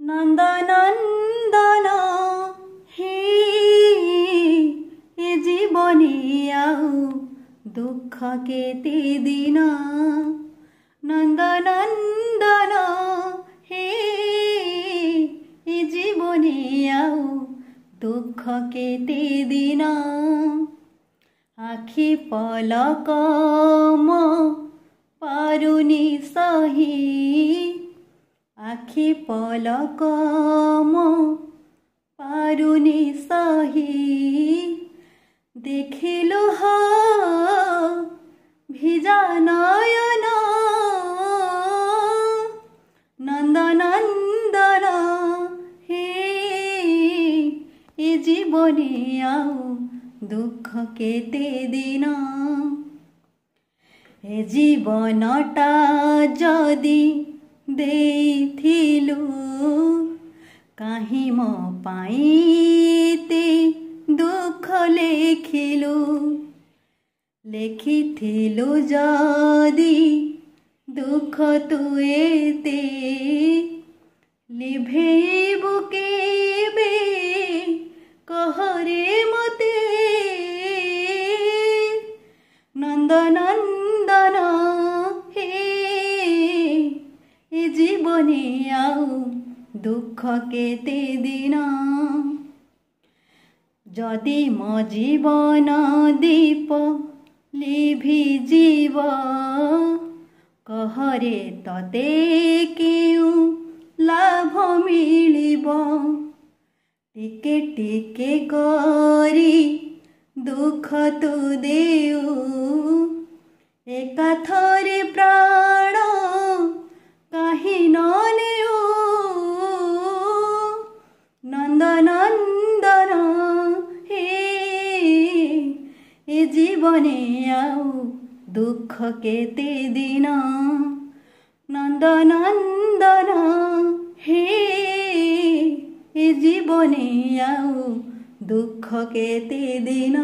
नंदनंदन हे ए जीवने आउ दुख केते दिन। नंदनंदन हे ए जीवने आउ दुख केते दिन। आखि पलक म पारुनी सही, आखि पलक म पारुनी सही। देखिलु ह भिजा नयन नंदनंदन हे ए जीवने आउ दुख केते दिन। ए जीवनटा जदि देइथिलु काहे मो पाइते दुख लेखिलु। लेखिथिलु जदि दुख तु एते लिभेबु केबे कहरे मते। नंदनंदन हे ए जीवने आउ दुख केते दिन। जदि मो जीवन दीप लिभि जीव कहरे तते केउ लाभ मिलिब। टिके टिके करी दुख तु देउ एकाथरे प्राण काहे न नेउ। नंदनंदन हे ए जीवने आउ दुख केते दिन। नंदनंदन हे ए जीवने आउ दुख केते दिन।